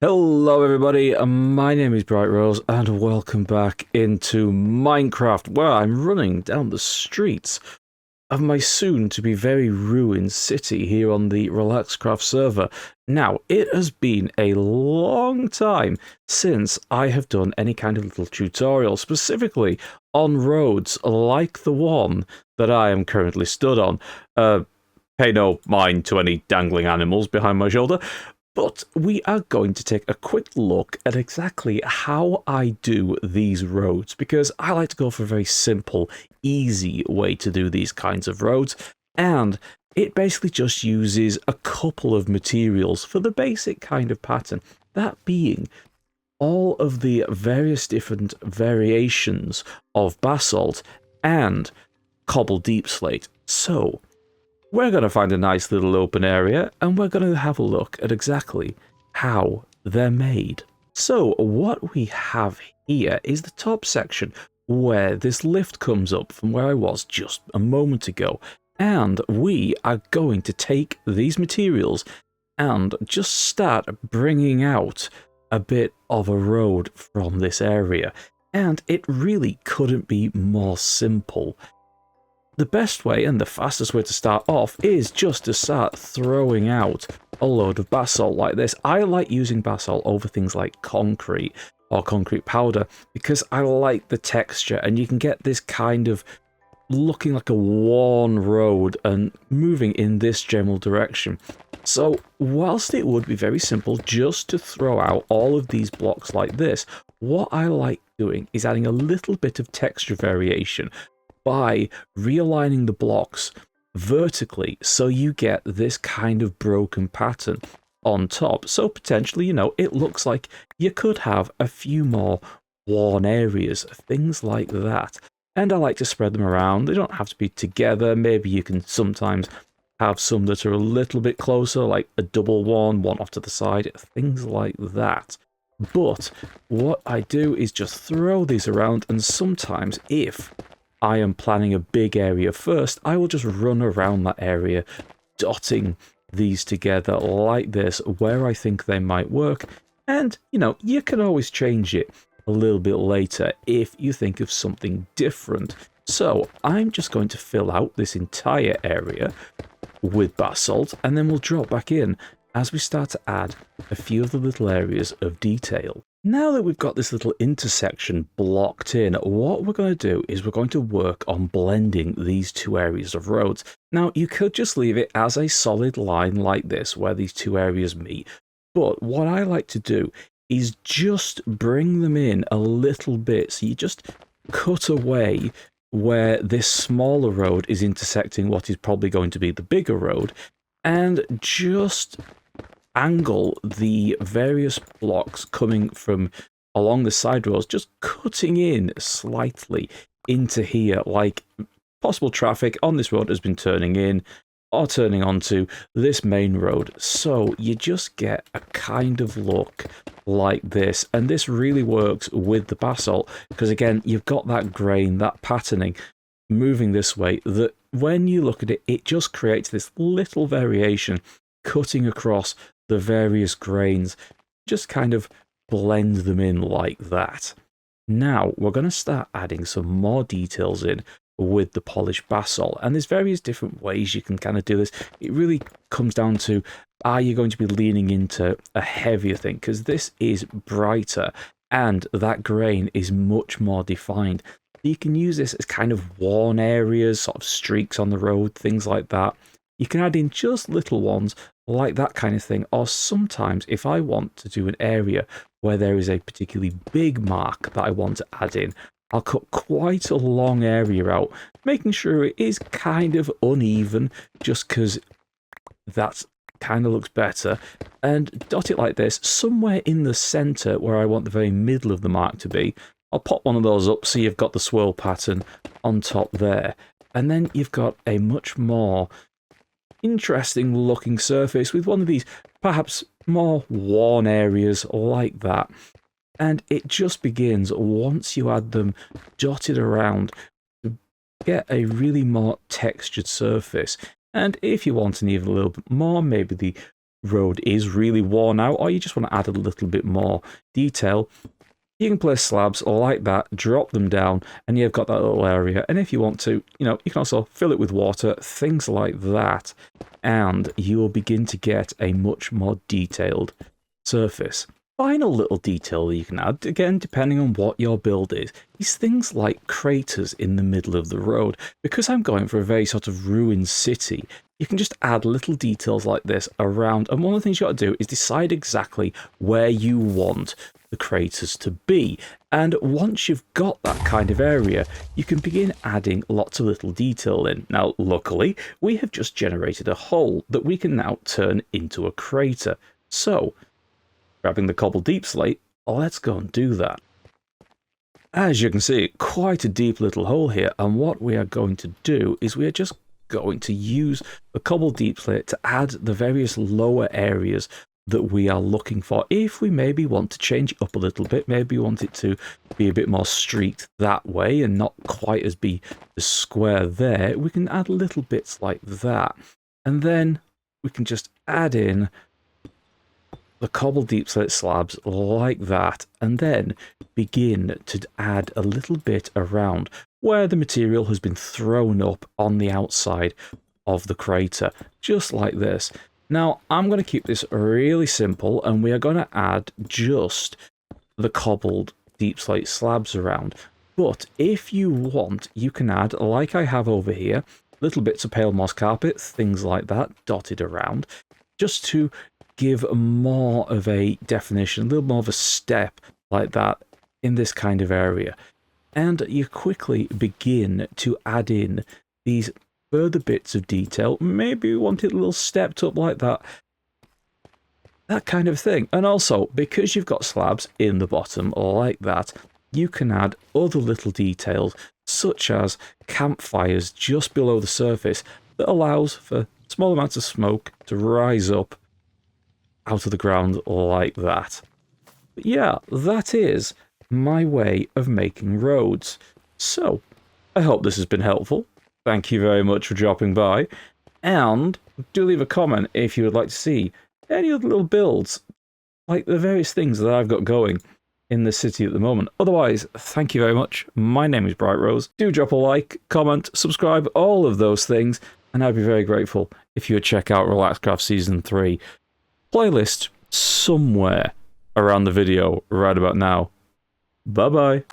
Hello everybody, my name is Bright Rose and welcome back into Minecraft, where I'm running down the streets of my soon-to-be very ruined city here on the RelaxCraft server. Now, it has been a long time since I have done any kind of little tutorial, specifically on roads like the one that I am currently stood on. Pay no mind to any dangling animals behind my shoulder. But we are going to take a quick look at exactly how I do these roads, because I like to go for a very simple, easy way to do these kinds of roads, and it basically just uses a couple of materials for the basic kind of pattern, that being all of the various different variations of basalt and cobble deep slate. So, we're going to find a nice little open area and we're going to have a look at exactly how they're made. So what we have here is the top section where this lift comes up from where I was just a moment ago, and we are going to take these materials and just start bringing out a bit of a road from this area, and it really couldn't be more simple. The best way and the fastest way to start off is just to start throwing out a load of basalt like this. I like using basalt over things like concrete or concrete powder because I like the texture, and you can get this kind of looking like a worn road and moving in this general direction. So whilst it would be very simple just to throw out all of these blocks like this, what I like doing is adding a little bit of texture variation by realigning the blocks vertically so you get this kind of broken pattern on top. So potentially, it looks like you could have a few more worn areas, things like that. And I like to spread them around. They don't have to be together. Maybe you can sometimes have some that are a little bit closer, like a double one off to the side, things like that. But what I do is just throw these around, and sometimes if I am planning a big area first, I will just run around that area, dotting these together like this where I think they might work. And, you can always change it a little bit later if you think of something different. So I'm just going to fill out this entire area with basalt, and then we'll drop back in as we start to add a few of the little areas of detail. Now that we've got this little intersection blocked in, what we're going to do is we're going to work on blending these two areas of roads. Now, you could just leave it as a solid line like this, where these two areas meet, but what I like to do is just bring them in a little bit. So you just cut away where this smaller road is intersecting what is probably going to be the bigger road, and just angle the various blocks coming from along the side roads, just cutting in slightly into here, like possible traffic on this road has been turning in or turning onto this main road. So you just get a kind of look like this, and this really works with the basalt because, again, you've got that grain, that patterning moving this way, that when you look at it, it just creates this little variation cutting across the various grains, just kind of blend them in like that. Now we're going to start adding some more details in with the polished basalt, and there's various different ways you can kind of do this. It really comes down to, are you going to be leaning into a heavier thing, because this is brighter and that grain is much more defined. You can use this as kind of worn areas, sort of streaks on the road, things like that. You can add in just little ones like that kind of thing, or sometimes if I want to do an area where there is a particularly big mark that I want to add in, I'll cut quite a long area out, making sure it is kind of uneven, just because that kind of looks better, and dot it like this somewhere in the centre where I want the very middle of the mark to be. I'll pop one of those up so you've got the swirl pattern on top there, and then you've got a much more interesting looking surface with one of these perhaps more worn areas like that. And it just begins, once you add them dotted around, to get a really more textured surface. And if you want an even a little bit more, maybe the road is really worn out, or you just want to add a little bit more detail, you can place slabs like that, drop them down, and you've got that little area. And if you want to, you can also fill it with water, things like that, and you will begin to get a much more detailed surface. Final little detail that you can add, again, depending on what your build is things like craters in the middle of the road. Because I'm going for a very sort of ruined city, you can just add little details like this around, and one of the things you got to do is decide exactly where you want the craters to be. And once you've got that kind of area, you can begin adding lots of little detail in. Now, luckily, we have just generated a hole that we can now turn into a crater. So, grabbing the cobble deep slate, let's go and do that. As you can see, quite a deep little hole here, and what we are going to do is we are just going to use the cobble deep slate to add the various lower areas that we are looking for. If we maybe want to change it up a little bit, maybe we want it to be a bit more streaked that way and not quite as be the square there, we can add little bits like that. And then we can just add in the cobble deep slate slabs like that, and then begin to add a little bit around where the material has been thrown up on the outside of the crater, just like this. Now, I'm going to keep this really simple, and we are going to add just the cobbled deep slate slabs around. But if you want, you can add, like I have over here, little bits of pale moss carpet, things like that, dotted around, just to give more of a definition, a little more of a step like that in this kind of area. And you quickly begin to add in these further bits of detail. Maybe you want it a little stepped up like that. That kind of thing. And also, because you've got slabs in the bottom like that, you can add other little details, such as campfires just below the surface that allows for small amounts of smoke to rise up out of the ground like that. But yeah, that is my way of making roads. So, I hope this has been helpful. Thank you very much for dropping by, and do leave a comment if you would like to see any other little builds, like the various things that I've got going in the city at the moment. Otherwise, thank you very much. My name is Bright Rose. Do drop a like, comment, subscribe, all of those things, and I'd be very grateful if you would check out Relaxcraft Season 3 playlist somewhere around the video right about now. Bye-bye.